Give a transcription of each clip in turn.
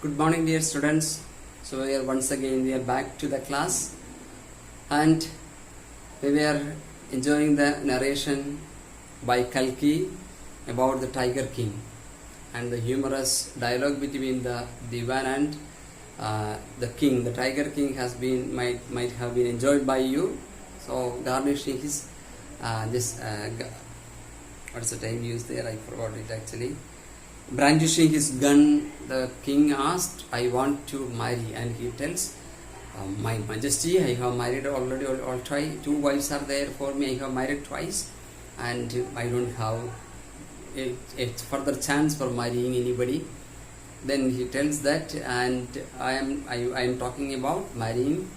Good morning, dear students. So we are back to the class, and we were enjoying the narration by Kalki about the Tiger King and the humorous dialogue between the Divan and the king. The Tiger King might have been enjoyed by you. So garnishing his what's the time used there? I forgot it actually. Brandishing his gun, the king asked, "I want to marry," and he tells, "My Majesty, I have married already all twice. 2 wives are there for me. I have married twice, and I don't have a further chance for marrying anybody." Then he tells that, and I am talking about marrying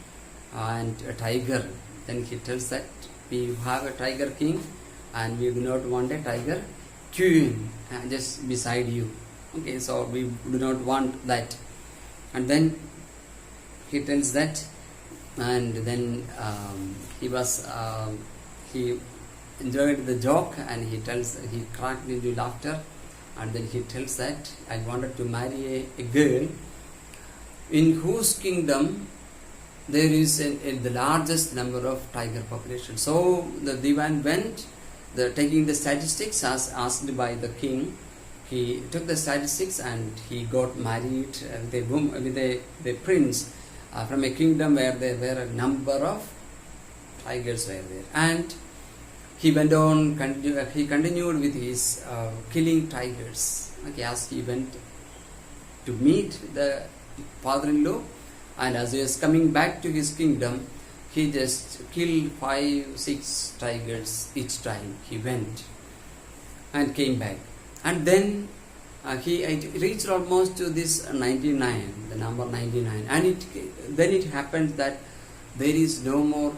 and a tiger. Then he tells that we have a tiger king, and we do not want a tiger queen just beside you. Okay, so we do not want that. And then he tells that, and then he enjoyed the joke, and he cracked into laughter, and then he tells that, "I wanted to marry a girl in whose kingdom there is the largest number of tiger population." So the Divan went, taking the statistics as asked by the king. He took the statistics and he got married with a prince from a kingdom where there were a number of tigers were there. And he went on, he continued with his killing tigers. Okay, as he went to meet the father-in-law, and as he was coming back to his kingdom, he just killed 5-6 tigers each time he went and came back. And then he reached almost to this 99, the number 99. And then it happened that there is no more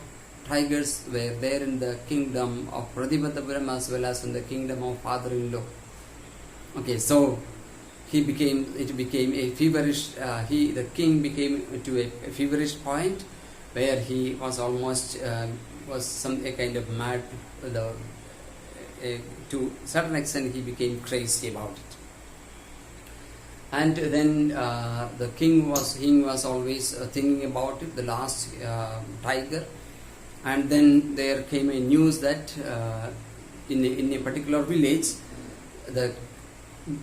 tigers were there in the kingdom of Pratibhatapuram as well as in the kingdom of father-in-law. Okay, so it became a feverish, the king became to a feverish point, where he was almost a kind of mad. To a certain extent, he became crazy about it. And then the king was always thinking about it, the last tiger. And then there came a news that in a particular village, the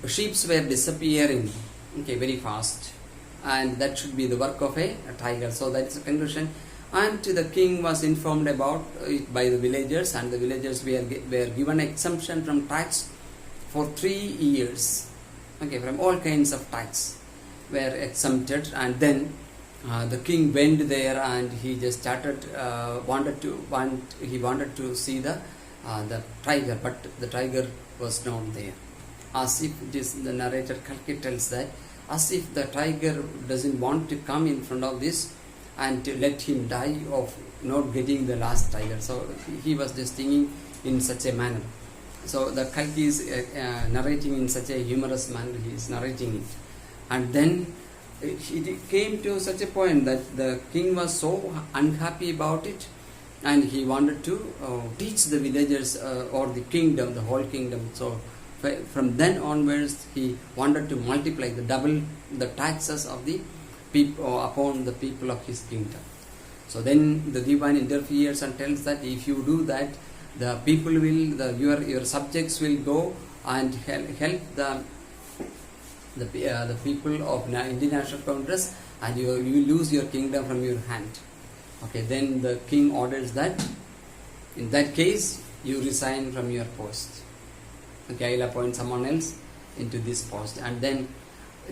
sheep were disappearing, very fast. And that should be the work of a tiger. So that is a conclusion. And the king was informed about it by the villagers, and the villagers were given exemption from tax for 3 years. Okay, from all kinds of tax were exempted. And then the king went there, and he just started he wanted to see the tiger, but the tiger was not there. As if the narrator Kalki tells that, as if the tiger doesn't want to come in front of this and to let him die of not getting the last tiger. So he was just thinking in such a manner. So the Kalki is narrating in such a humorous manner. He is narrating it. And then it came to such a point that the king was so unhappy about it, and he wanted to teach the villagers or the kingdom, the whole kingdom. So from then onwards, he wanted to multiply double the taxes of the people upon the people of his kingdom. So then the Divan interferes and tells that if you do that, the people will, your subjects will go and help the people of Indian National Congress, and you will lose your kingdom from your hand. Okay, then the king orders that in that case you resign from your post. Okay, I will appoint someone else into this post. And then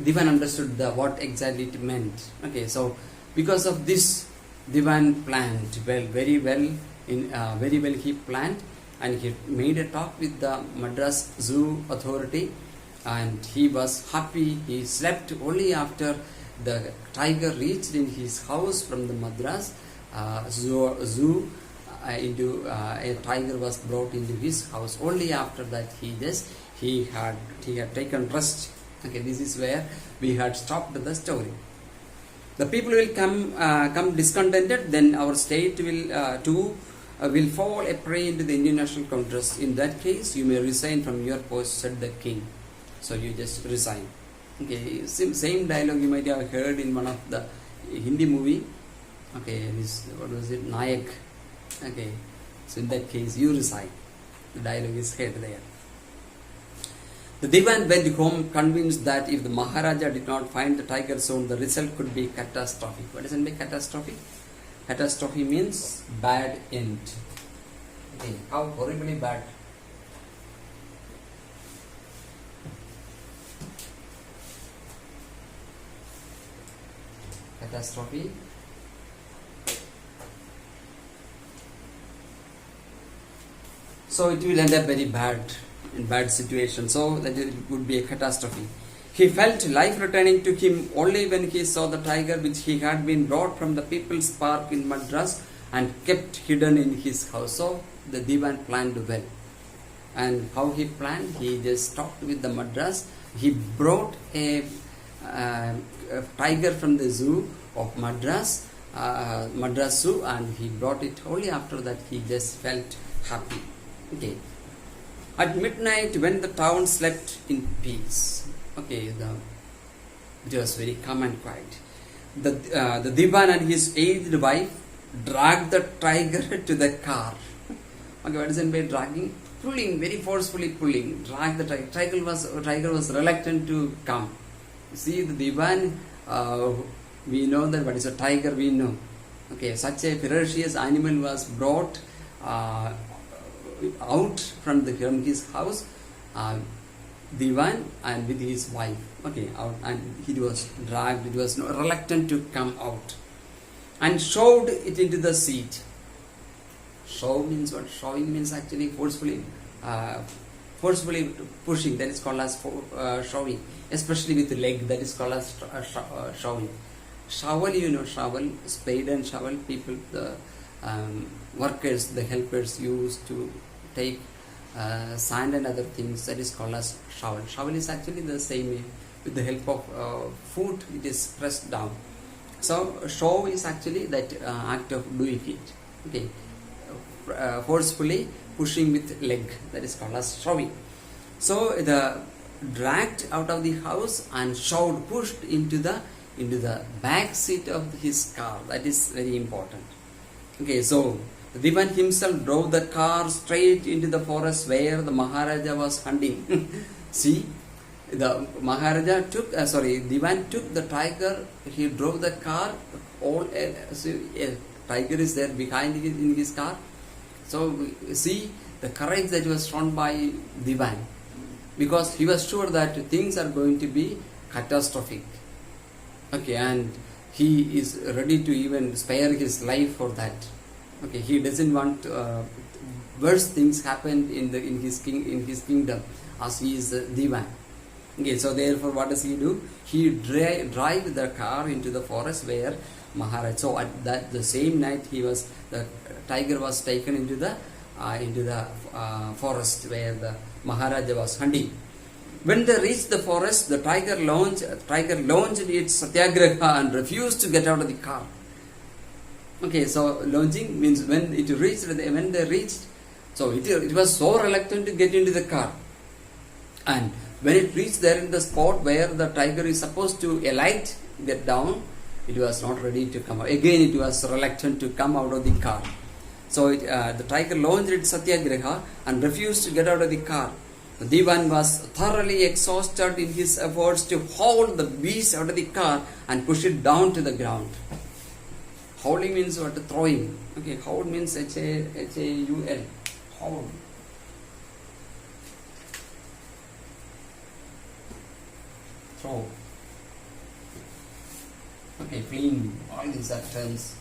Divan understood what exactly it meant. Okay, so because of this, Divan planned very well he planned, and he made a talk with the Madras Zoo authority, and he was happy. He slept only after the tiger reached in his house from the Madras zoo. A tiger was brought into his house. Only after that he had taken rest. Okay, this is where we had stopped the story. The people will come discontented, then our state will fall a prey into the Indian National Congress. In that case, you may resign from your post, said the king. So you just resign. Okay, same dialogue you might have heard in one of the Hindi movie. Okay, this, what was it, Nayak. Okay, so in that case you recite. The dialogue is heard there. The Divan went home convinced that if the Maharaja did not find the tiger soon, the result could be catastrophic. What does it mean, catastrophic? Catastrophe means bad end. Okay, how horribly bad. Catastrophe. So it will end up very bad, in bad situation. So that it would be a catastrophe. He felt life returning to him only when he saw the tiger which he had been brought from the People's Park in Madras and kept hidden in his house. So the Divan planned well. And how he planned? He just talked with the Madras. He brought a tiger from the zoo of Madras, Madras Zoo, and he brought it. Only after that he just felt happy. Okay. At midnight, when the town slept in peace, okay, it was very calm and quiet. The Divan and his aged wife dragged the tiger to the car. Okay, what is it by dragging? Pulling, very forcefully pulling. Drag the tiger. Tiger was reluctant to come. See, the Divan, we know that what is a tiger, we know. Okay, such a ferocious animal was brought out from his house, Divan and with his wife. Okay, out, and he was dragged. It was reluctant to come out, and shoved it into the seat. Shove means what? Shoving means actually forcefully pushing. That is called as shoving. Especially with the leg, that is called as shoving. Shovel, you know, shovel, spade and shovel. People, the workers, the helpers used to take sand and other things. That is called as shovel. Shovel is actually the same. With the help of foot, it is pressed down. So shove is actually that act of doing it. Okay. Forcefully pushing with leg, that is called as shoving. So the dragged out of the house and shoved, pushed into the back seat of his car. That is very important. Okay, so the Divan himself drove the car straight into the forest where the Maharaja was hunting. See, the Maharaja took Divan took the tiger. He drove the car. All a tiger is there behind in his car. So see the courage that was shown by Divan, because he was sure that things are going to be catastrophic. Okay, and he is ready to even spare his life for that. Okay, he doesn't want worse things happen in his kingdom, as he is Divan. Okay, so therefore, what does he do? He drive the car into the forest where Maharaj. So at the same night, the tiger was taken into the forest where the Maharaja was hunting. When they reached the forest, the tiger launched its satyagraha and refused to get out of the car. Okay, so launching means when they reached, so it was so reluctant to get into the car, and when it reached there in the spot where the tiger is supposed to alight, get down, it was not ready to come out. Again, it was reluctant to come out of the car. So the tiger launched its satyagraha and refused to get out of the car. The Divan was thoroughly exhausted in his efforts to haul the beast out of the car and push it down to the ground. Hauling means what? Throwing. Okay, haul means H-A-U-L. Haul. Throw. Okay, fling. All these are terms.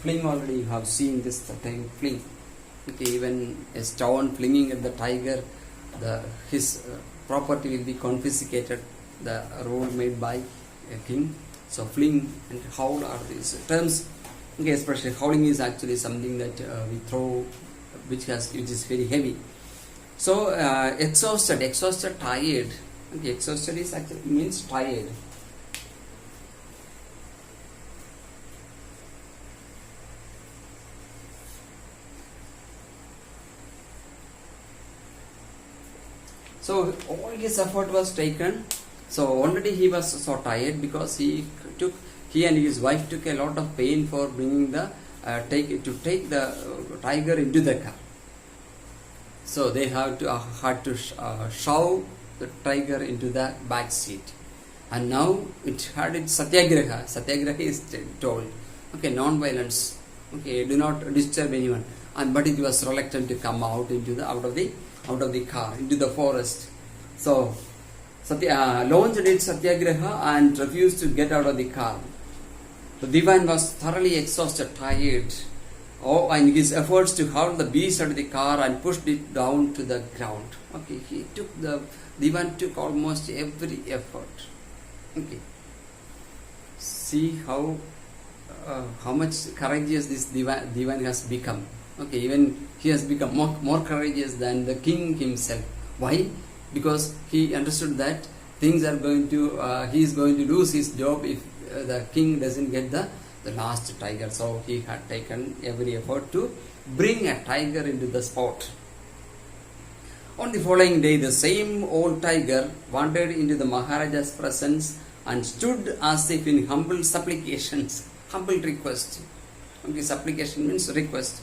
Fling, already you have seen this term, fling. Okay, even a stone flinging at the tiger, his property will be confiscated. The rule made by a king. So fling and howl are these terms. Okay, especially howling is actually something that we throw, which is very heavy. So exhausted, tired. Okay, exhausted is actually means tired. So all his effort was taken. So already he was so tired because he and his wife took a lot of pain for bringing the take the tiger into the car. So they had to shove the tiger into the back seat, and now it had its satyagraha. Satyagraha is told, okay, non-violence. Okay, do not disturb anyone. And but it was reluctant to come out out of the car into the forest. So launched its satyagraha and refused to get out of the car. The Divan was thoroughly exhausted, tired, and his efforts to haul the beast out of the car and pushed it down to the ground. Okay, Divan took almost every effort. Okay, see how much courageous this Divan has become. Okay, even he has become more courageous than the king himself. Why? Because he understood that things are going to he is going to lose his job if the king doesn't get the last tiger. So he had taken every effort to bring a tiger into the spot. On the following day, the same old tiger wandered into the Maharaja's presence and stood as if in humble supplications, humble request. Okay, supplication means request.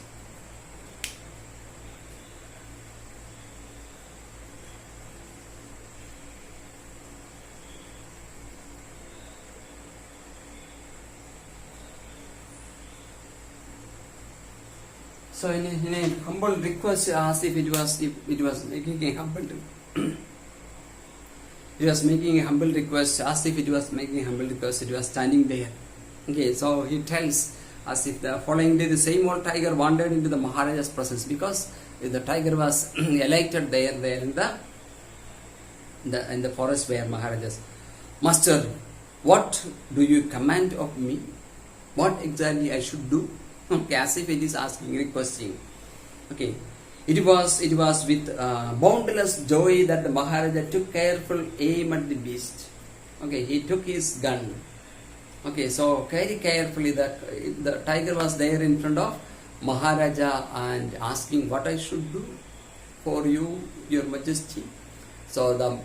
So in a humble request, as if it was making a humble it was making a humble request, as if it was making a humble request, it was standing there. Okay, so he tells, as if the following day the same old tiger wandered into the Maharaja's presence, because the tiger was elected there in the forest where Maharaja's. Master, what do you command of me? What exactly I should do? Okay, as if it is asking, requesting. Okay, it was with boundless joy that the Maharaja took careful aim at the beast. Okay, he took his gun. Okay, so very carefully the tiger was there in front of Maharaja and asking what I should do for you, your majesty. So the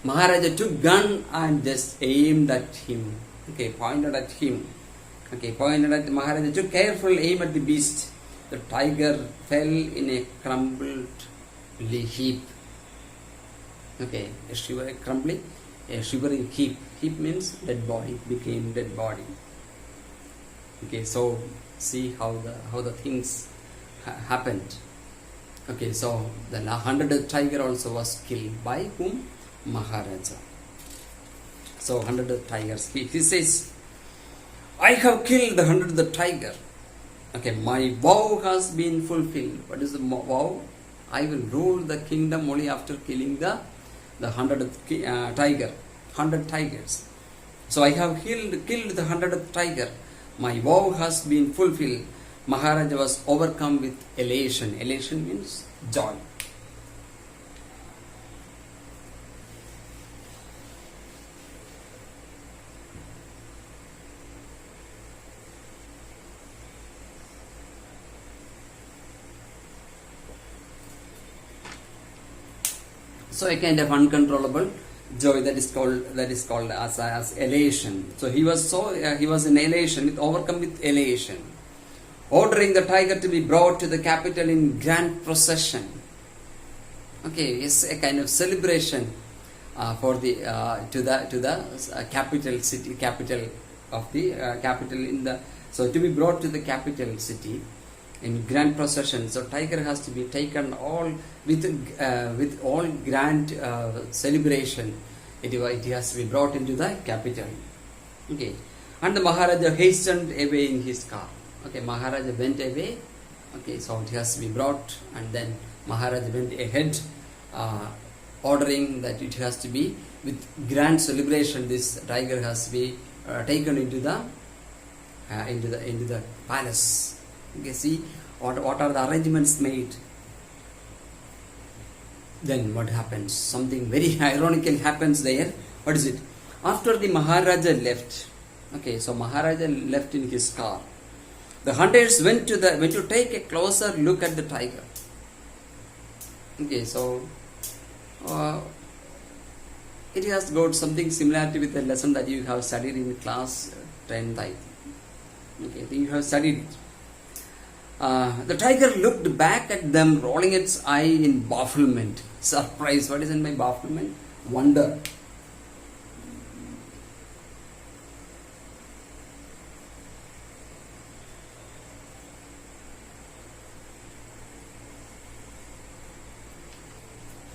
Maharaja took gun and just aimed at him. Okay, pointed at him. Okay, pointed at the Maharaja, took careful aim at the beast. The tiger fell in a crumbled heap. Okay, a shivering heap. Heap means dead body. It became dead body. Okay, so see how the things happened. Okay, so the 100th tiger also was killed by whom? Maharaja. So 100th tigers. He says, I have killed the 100th tiger. Okay, my vow has been fulfilled. What is the vow? I will rule the kingdom only after killing the 100th tiger. 100 tigers. So I have killed the 100th tiger. My vow has been fulfilled. Maharaja was overcome with elation. Elation means joy. So a kind of uncontrollable joy that is called as elation. So he was in elation, overcome with elation, ordering the tiger to be brought to the capital in grand procession. Okay, it's a kind of celebration for the to the capital city, capital of the capital in the. So to be brought to the capital city in grand procession. So tiger has to be taken all with all grand celebration. It has to be brought into the capital. Okay, and the Maharaja hastened away in his car. Okay, Maharaja went away. Okay, so it has to be brought, and then Maharaja went ahead, ordering that it has to be with grand celebration. This tiger has to be taken into the palace. Okay, see what are the arrangements made. Then what happens? Something very ironical happens there. What is it? After the Maharaja left, okay, so Maharaja left in his car. The hunters went to take a closer look at the tiger. Okay, so uh, it has got something similarity with the lesson that you have studied in class 10th, I think. Okay, you have studied it. The tiger looked back at them, rolling its eye in bafflement. Surprise. What is in my bafflement? Wonder.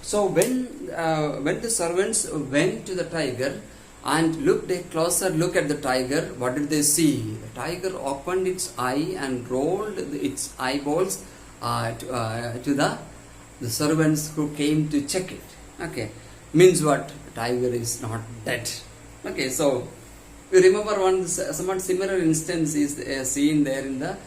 So when the servants went to the tiger and looked a closer look at the tiger, what did they see? The tiger opened its eye and rolled its eyeballs to the servants who came to check it. Okay, means what? The tiger is not dead. Okay, so you remember one somewhat similar instance is seen there in the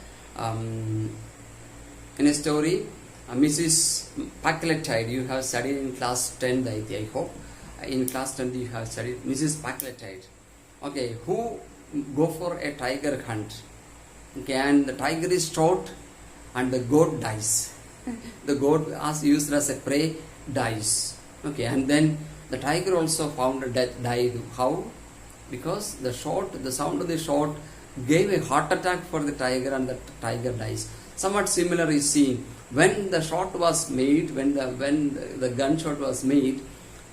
in a story. Mrs. Packletide, you have studied in class 10, I hope. In class 10 you have studied Mrs. Packletide. Okay, who go for a tiger hunt. Okay, and the tiger is shot and the goat dies. The goat as used as a prey dies. Okay, and then the tiger also found death, died. How? Because the sound of the shot gave a heart attack for the tiger and the tiger dies. Somewhat similar is seen. When the shot was made, when the gunshot was made,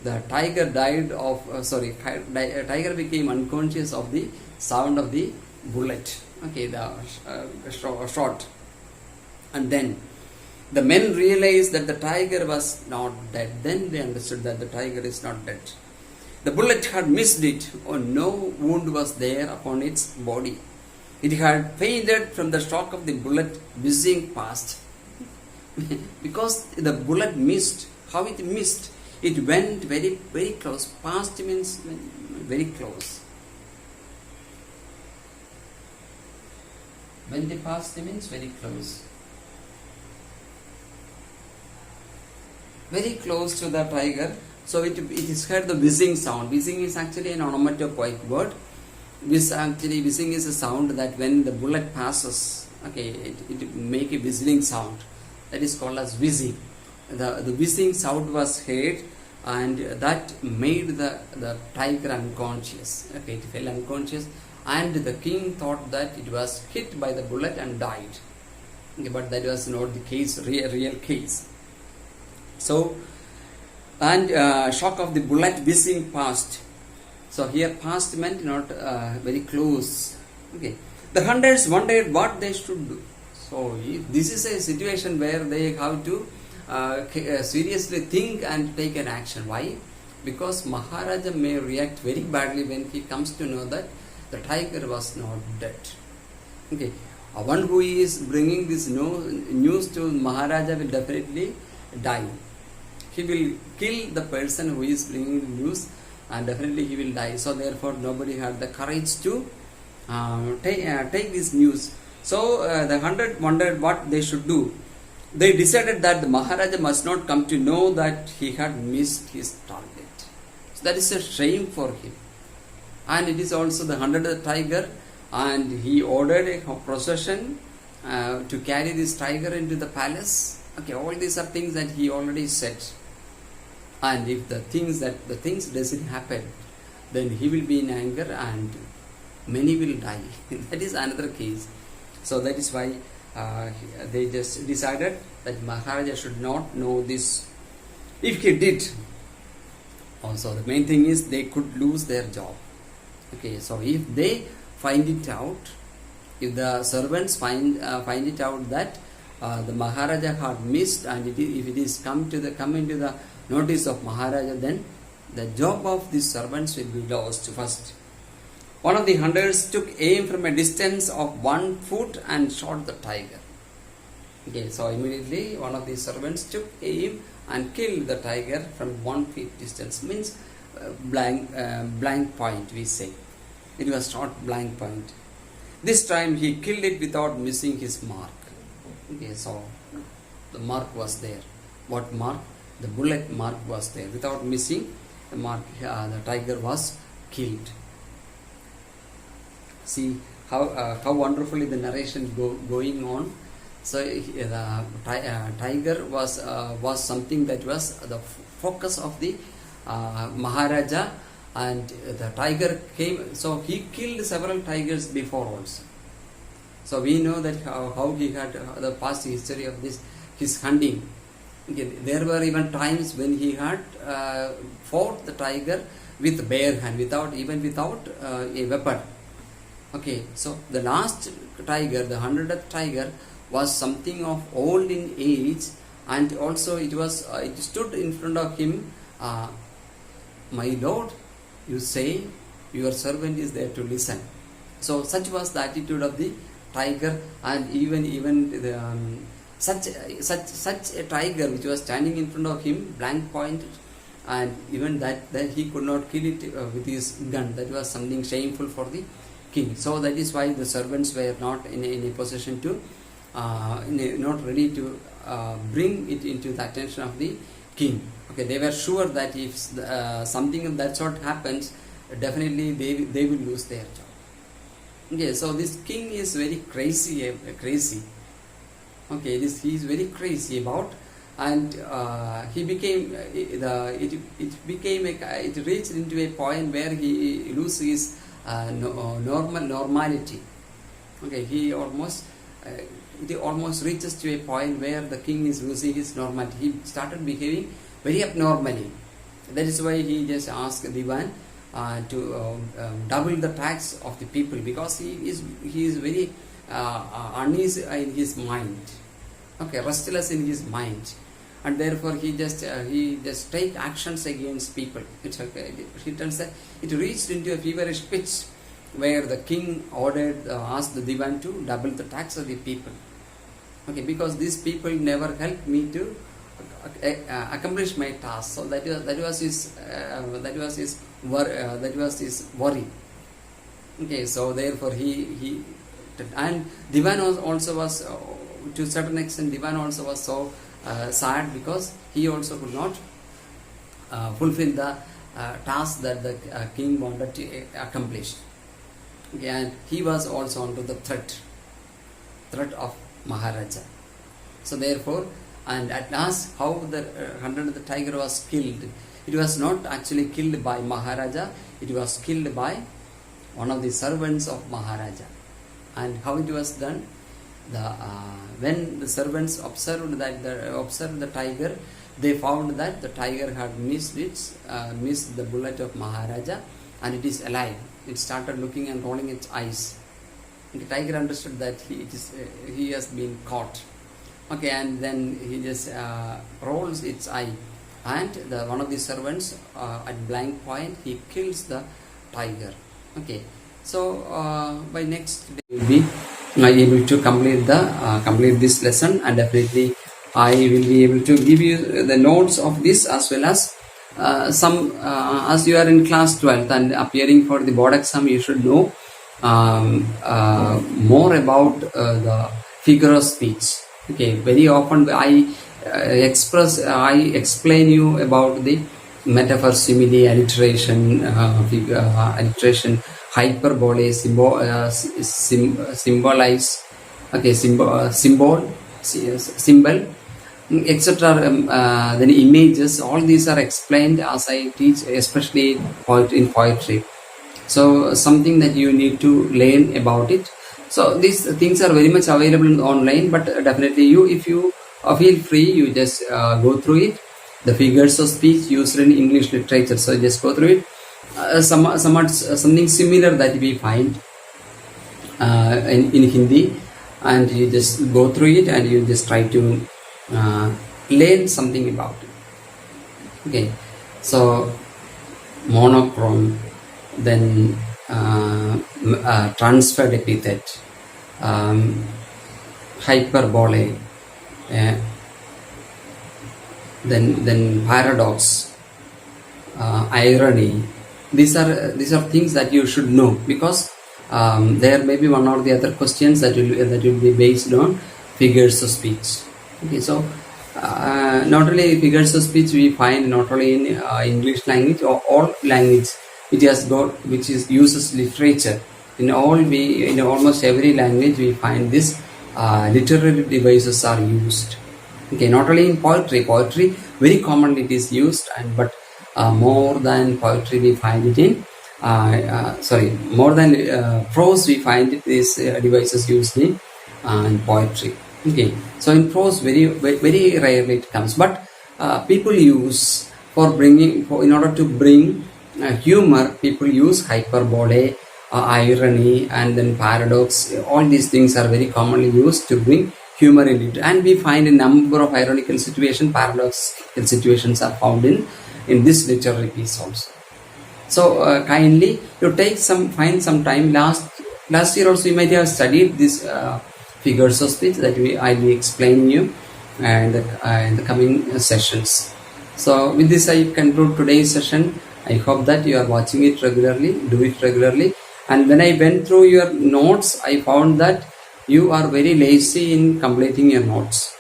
the tiger died of tiger became unconscious of the sound of the bullet. Okay, the shot, and then the men realized that the tiger was not dead. Then they understood that the tiger is not dead. The bullet had missed it, or no wound was there upon its body. It had fainted from the shock of the bullet whizzing past. Because the bullet missed. How it missed? It went very, very close. Past means very close. When the past means very close. Very close to the tiger. So it is heard the whizzing sound. Whizzing is actually an onomatopoeic word. Whizzing is a sound that when the bullet passes, okay, it make a whistling sound. That is called as whizzing. The whizzing sound was heard, and that made the tiger unconscious. Okay, it fell unconscious, and the king thought that it was hit by the bullet and died. Okay, but that was not the case, real case. So, and shock of the bullet whizzing past. So here past meant not very close. Okay, the hunters wondered what they should do. So this is a situation where they have to seriously think and take an action. Why? Because Maharaja may react very badly when he comes to know that the tiger was not dead. Okay, one who is bringing this news to Maharaja will definitely die. He will kill the person who is bringing the news, and definitely he will die. So therefore nobody had the courage to take this news. So the 100 wondered what they should do. They decided that the Maharaja must not come to know that he had missed his target. So that is a shame for him. And it is also the 100th tiger, and he ordered a procession to carry this tiger into the palace. Okay, all these are things that he already said. And if the things doesn't happen, then he will be in anger and many will die. That is another case. So that is why they just decided that Maharaja should not know this. If he did, also the main thing is they could lose their job. Okay, so if they find it out, if the servants find it out that the Maharaja had missed, and if it is come into the notice of Maharaja, then the job of these servants will be lost first. One of the hunters took aim from a distance of 1 foot and shot the tiger. Okay, so immediately one of the servants took aim and killed the tiger from 1 feet distance. Means blank point, we say. It was shot blank point. This time he killed it without missing his mark. Okay, so the mark was there. What mark? The bullet mark was there. Without missing the mark, the tiger was killed. See how wonderfully the narration going on. So the tiger was something that was the focus of the Maharaja, and the tiger came. So he killed several tigers before also. So we know that how he had the past history of this his hunting. Okay, there were even times when he had fought the tiger with bare hand, without a weapon. Okay, so the last tiger, the 100th tiger, was something of old in age, and also it stood in front of him. My lord, you say your servant is there to listen. So such was the attitude of the tiger, and even the, such a tiger which was standing in front of him, blank pointed, and even that he could not kill it with his gun. That was something shameful for the king. So that is why the servants were not in a position to not ready to bring it into the attention of the king. Okay, they were sure that if something of that sort happens, definitely they will lose their job. Okay, so this king is very crazy. Okay, he is very crazy about, and he became it reached into a point where he loses his normality. Okay, it almost reaches to a point where the king is losing his normality. He started behaving very abnormally. That is why he just asked Divan to double the tax of the people, because he is very uneasy in his mind. Okay, restless in his mind, and therefore he just take actions against people. He tells that it reached into a feverish pitch where the king asked the Divan to double the tax of the people. Okay, because these people never helped me to accomplish my task. So that was his worry. Okay, so therefore he and Divan also was to a certain extent. Divan also was so sad, because he also could not fulfill the task that the king wanted to accomplish. Okay, and he was also under the threat of Maharaja. So therefore, and at last, how the 100th tiger was killed? It was not actually killed by Maharaja. It was killed by one of the servants of Maharaja. And how it was done? When the servants observed the tiger, they found that the tiger had missed the bullet of Maharaja, and it is alive. It started looking and rolling its eyes. The tiger understood that he has been caught. Okay, and then he just rolls its eye, and one of the servants at blank point, he kills the tiger. Okay, so by next day we will be able to complete this lesson, and definitely I will be able to give you the notes of this, as well as some as you are in class 12th and appearing for the board exam, you should know more about the figure of speech. Okay, very often I explain you about the metaphor, simile, alliteration, alliteration, hyperbole, symbolize, okay, symbol, etc. Then images, all these are explained as I teach, especially in poetry. So something that you need to learn about it. So these things are very much available online, but definitely if you feel free, you just go through it. The figures of speech used in English literature, so just go through it. Something similar that we find in Hindi, and you just go through it and you just try to learn something about it. Okay, so monochrome, then transferred epithet, hyperbole, then paradox, irony. These are things that you should know, because there may be one or the other questions that will be based on figures of speech. Okay, so not only figures of speech we find not only in English language or all language. It has got uses literature. In almost every language we find this literary devices are used. Okay, not only in poetry very commonly it is used, and but more than poetry we find it in more than prose we find it, these devices used in poetry. Okay, so in prose very rarely it comes, but people use in order to bring humor, people use hyperbole, irony, and then paradox. All these things are very commonly used to bring humor in it, and we find a number of ironical situations, paradoxical situations are found in this literary piece also. So kindly you find some time. Last year also you might have studied these figures of speech that I'll be explaining you and in the coming sessions. So with this I conclude today's session. I hope that you are watching it regularly, do it regularly. And when I went through your notes, I found that you are very lazy in completing your notes.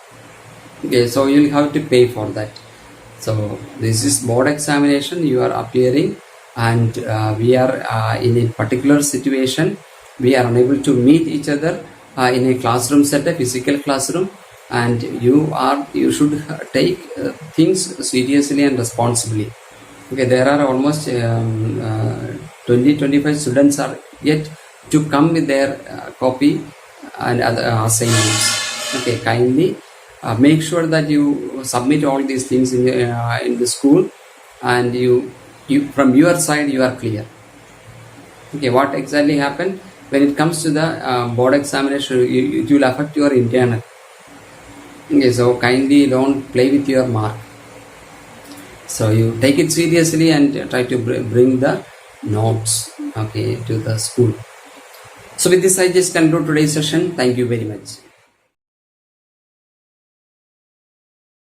Okay, so you'll have to pay for that. So this is board examination, you are appearing, and we are in a particular situation. We are unable to meet each other in a classroom setup, physical classroom, and you should take things seriously and responsibly. Okay, there are almost 20-25 students are yet to come with their copy and other assignments. Okay, kindly make sure that you submit all these things in the school, and you from your side you are clear. Okay, what exactly happened when it comes to the board examination? It will affect your internal. Okay, so kindly don't play with your mark. So you take it seriously and try to bring the notes, okay, to the school. So with this I just conclude today's session. Thank you very much.